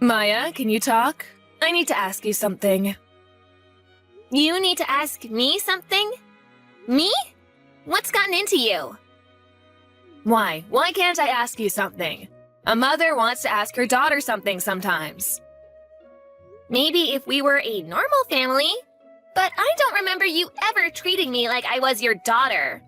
Maya, can you talk? I need to ask you something. You need to ask me something? Me? What's gotten into you? Why? Why can't I ask you something? A mother wants to ask her daughter something sometimes. Maybe if we were a normal family, but I don't remember you ever treating me like I was your daughter.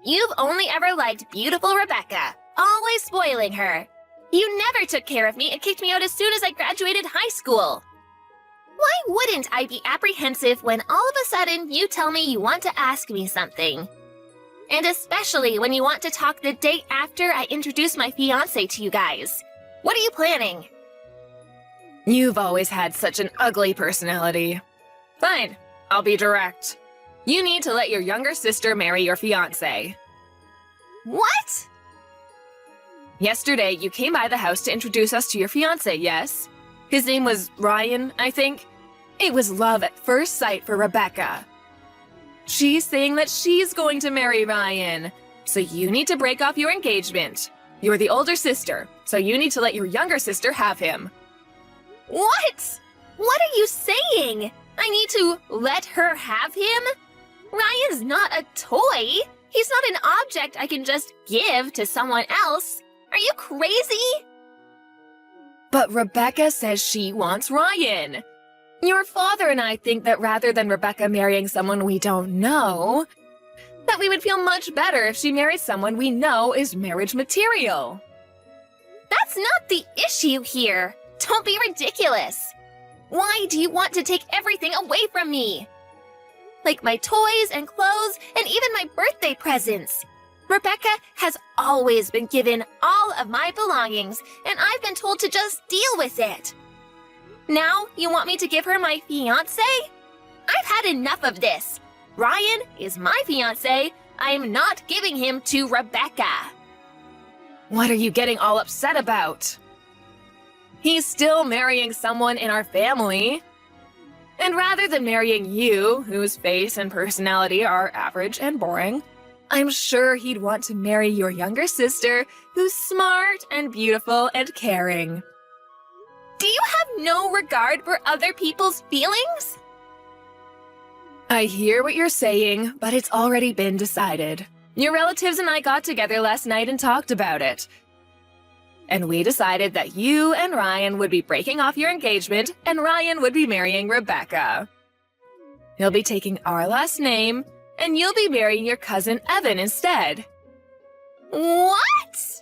You've only ever liked beautiful Rebecca, always spoiling her. You never took care of me and kicked me out as soon as I graduated high school. Why wouldn't I be apprehensive when all of a sudden you tell me you want to ask me something? And especially when you want to talk the day after I introduce my fiancé to you guys. What are you planning? You've always had such an ugly personality. Fine, I'll be direct. You need to let your younger sister marry your fiancé. What? Yesterday, you came by the house to introduce us to your fiancé, yes? His name was Ryan, I think. It was love at first sight for Rebecca. She's saying that she's going to marry Ryan, so you need to break off your engagement. You're the older sister, so you need to let your younger sister have him. What? What are you saying? I need to let her have him? Ryan's not a toy. He's not an object I can just give to someone else. Are you crazy? But Rebecca says she wants Ryan. Your father and I think that rather than Rebecca marrying someone we don't know, that we would feel much better if she married someone we know is marriage material. That's not the issue here. Don't be ridiculous. Why do you want to take everything away from me? Like my toys and clothes and even my birthday presents. Rebecca has always been given all of my belongings, and I've been told to just deal with it. Now you want me to give her my fiancé? I've had enough of this. Ryan is my fiancé. I am not giving him to Rebecca. What are you getting all upset about? He's still marrying someone in our family. And rather than marrying you, whose face and personality are average and boring, I'm sure he'd want to marry your younger sister, who's smart and beautiful and caring. Do you have no regard for other people's feelings? I hear what you're saying, but it's already been decided. Your relatives and I got together last night and talked about it. And we decided that you and Ryan would be breaking off your engagement, and Ryan would be marrying Rebecca. He'll be taking our last name, and you'll be marrying your cousin Evan instead. What?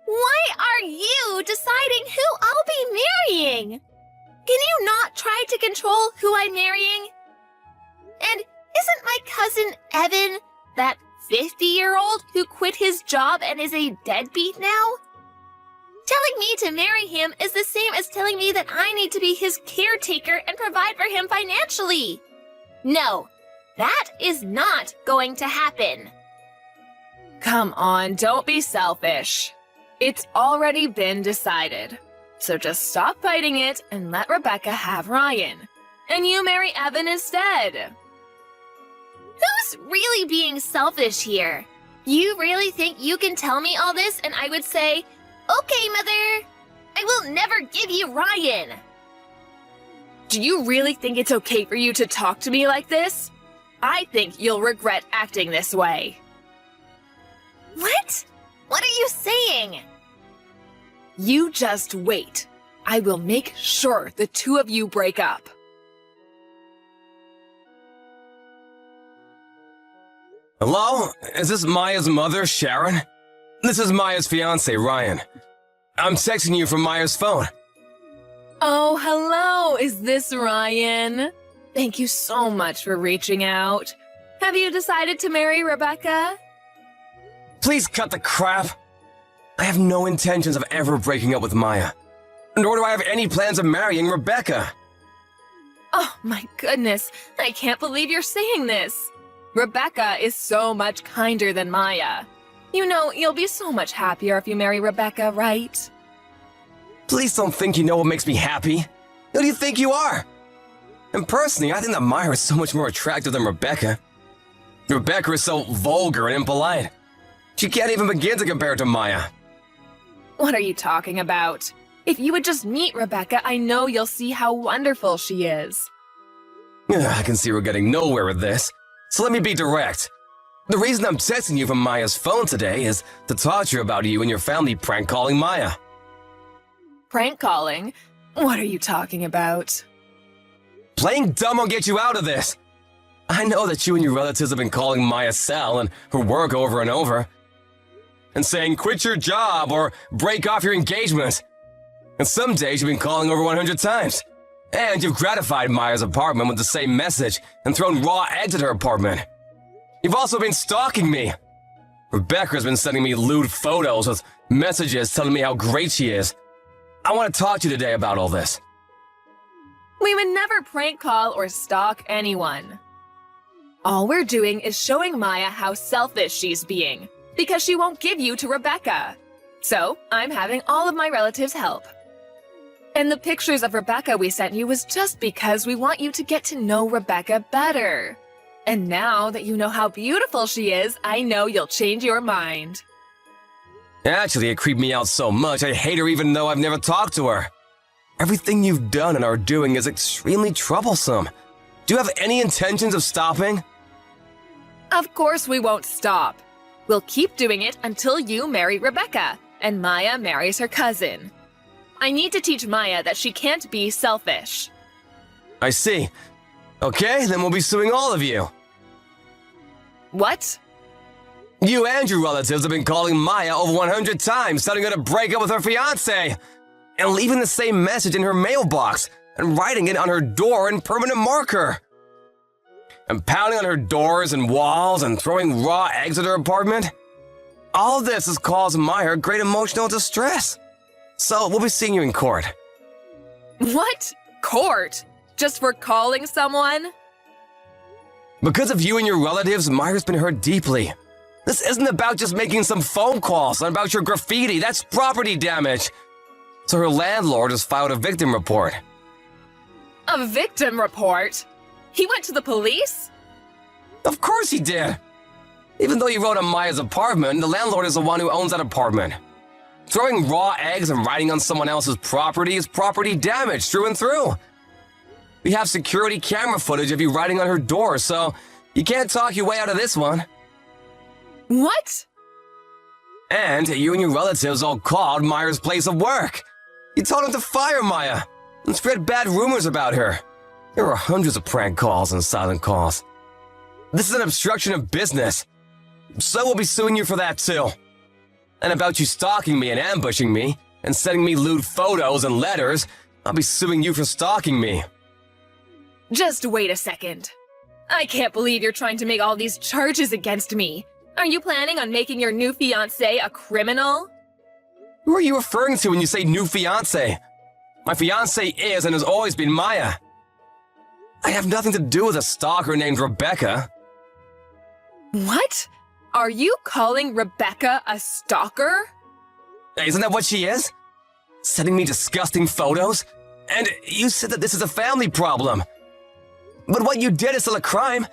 Why are you deciding who I'll be marrying? Can you not try to control who I'm marrying? And isn't my cousin Evan that 50-year-old who quit his job and is a deadbeat now? Telling me to marry him is the same as telling me that I need to be his caretaker and provide for him financially. No, that is not going to happen. Come on, don't be selfish. It's already been decided. So just stop fighting it and let Rebecca have Ryan. And you marry Evan instead. Who's really being selfish here? You really think you can tell me all this and I would say, okay, Mother, I will never give you Ryan. Do you really think it's okay for you to talk to me like this? I think you'll regret acting this way. What? What are you saying? You just wait. I will make sure the two of you break up. Hello? Is this Maya's mother, Sharon? This is Maya's fiancé, Ryan. I'm texting you from Maya's phone. Oh, hello. Is this Ryan? Thank you so much for reaching out. Have you decided to marry Rebecca? Please cut the crap. I have no intentions of ever breaking up with Maya. Nor do I have any plans of marrying Rebecca. Oh my goodness, I can't believe you're saying this. Rebecca is so much kinder than Maya. You know, you'll be so much happier if you marry Rebecca, right? Please don't think you know what makes me happy. Who do you think you are? And personally, I think that Maya is so much more attractive than Rebecca. Rebecca is so vulgar and impolite. She can't even begin to compare to Maya. What are you talking about? If you would just meet Rebecca, I know you'll see how wonderful she is. I can see we're getting nowhere with this. So let me be direct. The reason I'm texting you from Maya's phone today is to talk to you about you and your family prank calling Maya. Prank calling? What are you talking about? Playing dumb will get you out of this. I know that you and your relatives have been calling Maya Sal and her work over and over, and saying quit your job or break off your engagement. And some days you've been calling over 100 times. And you've gratified Maya's apartment with the same message and thrown raw eggs at her apartment. You've also been stalking me. Rebecca's been sending me lewd photos with messages telling me how great she is. I want to talk to you today about all this. We would never prank call or stalk anyone. All we're doing is showing Maya how selfish she's being, because she won't give you to Rebecca. So, I'm having all of my relatives help. And the pictures of Rebecca we sent you was just because we want you to get to know Rebecca better. And now that you know how beautiful she is, I know you'll change your mind. Actually, it creeped me out so much I hate her even though I've never talked to her. Everything you've done and are doing is extremely troublesome. Do you have any intentions of stopping? Of course we won't stop. We'll keep doing it until you marry Rebecca and Maya marries her cousin. I need to teach Maya that she can't be selfish. I see. Okay, then we'll be suing all of you. What? You and your relatives have been calling Maya over 100 times, telling her to break up with her fiancé, and leaving the same message in her mailbox, and writing it on her door in permanent marker. And pounding on her doors and walls and throwing raw eggs at her apartment. All this has caused Maya great emotional distress. So we'll be seeing you in court. What? Court? Just for calling someone? Because of you and your relatives, Maya's been hurt deeply. This isn't about just making some phone calls and about your graffiti. That's property damage. So her landlord has filed a victim report. A victim report? He went to the police? Of course he did. Even though he wrote on Maya's apartment, the landlord is the one who owns that apartment. Throwing raw eggs and writing on someone else's property is property damage through and through. We have security camera footage of you writing on her door, so you can't talk your way out of this one. What? And you and your relatives all called Maya's place of work. You told them to fire Maya and spread bad rumors about her. There were hundreds of prank calls and silent calls. This is an obstruction of business. So we'll be suing you for that too. And about you stalking me and ambushing me and sending me lewd photos and letters, I'll be suing you for stalking me. Just wait a second. I can't believe you're trying to make all these charges against me. Are you planning on making your new fiancé a criminal? Who are you referring to when you say new fiancé? My fiancé is and has always been Maya. I have nothing to do with a stalker named Rebecca. What? Are you calling Rebecca a stalker? Isn't that what she is? Sending me disgusting photos? And you said that this is a family problem. But what you did is still a crime,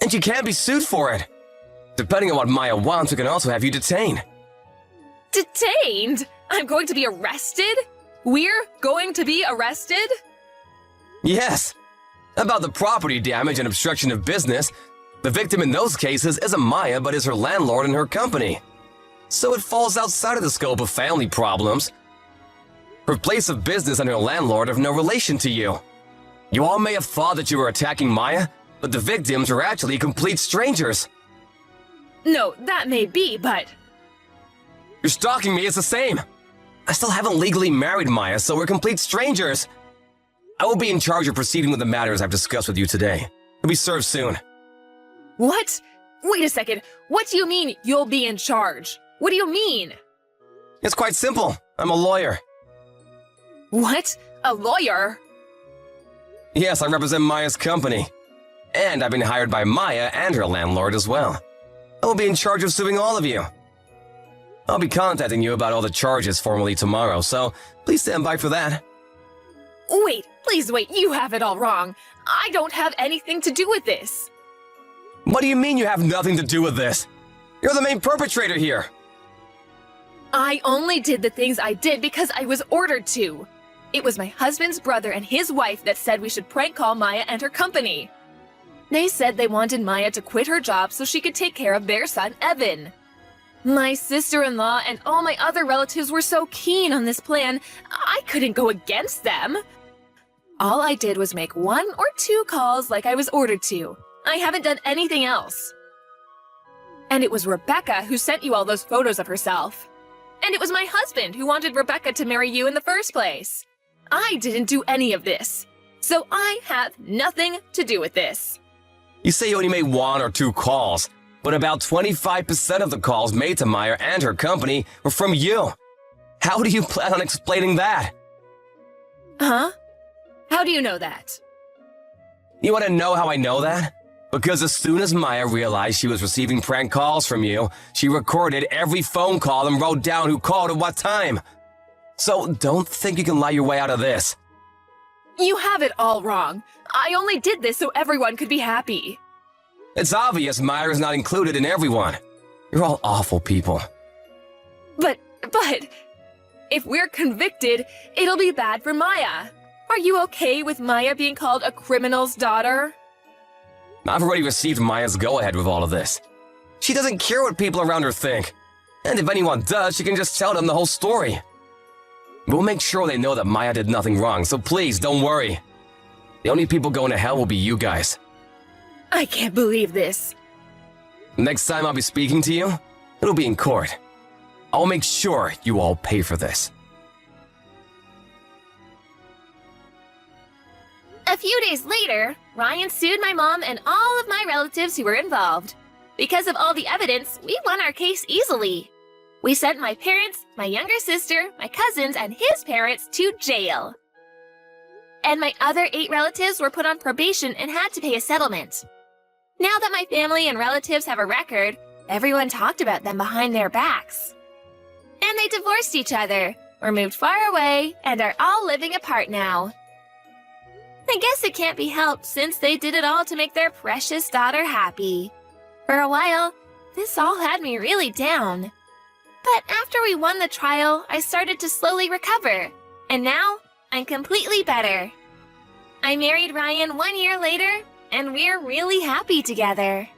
and you can't be sued for it. Depending on what Maya wants, we can also have you detained. Detained? I'm going to be arrested? We're going to be arrested? Yes. About the property damage and obstruction of business, the victim in those cases isn't Maya, but is her landlord and her company. So it falls outside of the scope of family problems. Her place of business and her landlord have no relation to you. You all may have thought that you were attacking Maya, but the victims are actually complete strangers. No, that may be, but... You're stalking me, it's the same. I still haven't legally married Maya, so we're complete strangers. I will be in charge of proceeding with the matters I've discussed with you today. You'll be served soon. What? Wait a second. What do you mean you'll be in charge? What do you mean? It's quite simple. I'm a lawyer. What? A lawyer? Yes, I represent Maya's company. And I've been hired by Maya and her landlord as well. I will be in charge of suing all of you. I'll be contacting you about all the charges formally tomorrow, so please stand by for that. Wait, please wait, you have it all wrong. I don't have anything to do with this. What do you mean you have nothing to do with this? You're the main perpetrator here. I only did the things I did because I was ordered to. It was my husband's brother and his wife that said we should prank call Maya and her company. They said they wanted Maya to quit her job so she could take care of their son, Evan. My sister-in-law and all my other relatives were so keen on this plan, I couldn't go against them. All I did was make 1 or 2 calls like I was ordered to. I haven't done anything else. And it was Rebecca who sent you all those photos of herself. And it was my husband who wanted Rebecca to marry you in the first place. I didn't do any of this. So I have nothing to do with this. You say you only made 1 or 2 calls, but about 25% of the calls made to Maya and her company were from you. How do you plan on explaining that? Huh? How do you know that? You want to know how I know that? Because as soon as Maya realized she was receiving prank calls from you, she recorded every phone call and wrote down who called at what time. So don't think you can lie your way out of this. You have it all wrong. I only did this so everyone could be happy. It's obvious Maya is not included in everyone. You're all awful people. But, if we're convicted, it'll be bad for Maya. Are you okay with Maya being called a criminal's daughter? I've already received Maya's go-ahead with all of this. She doesn't care what people around her think. And if anyone does, she can just tell them the whole story. We'll make sure they know that Maya did nothing wrong, so please don't worry. The only people going to hell will be you guys. I can't believe this. Next time I'll be speaking to you, it'll be in court. I'll make sure you all pay for this. A few days later, Ryan sued my mom and all of my relatives who were involved. Because of all the evidence, we won our case easily. We sent my parents, my younger sister, my cousins, and his parents to jail. And my other 8 relatives were put on probation and had to pay a settlement. Now that my family and relatives have a record, everyone talked about them behind their backs. And they divorced each other, or moved far away, and are all living apart now. I guess it can't be helped since they did it all to make their precious daughter happy. For a while, this all had me really down. But after we won the trial, I started to slowly recover, and now I'm completely better. I married Ryan 1 year later, and we're really happy together.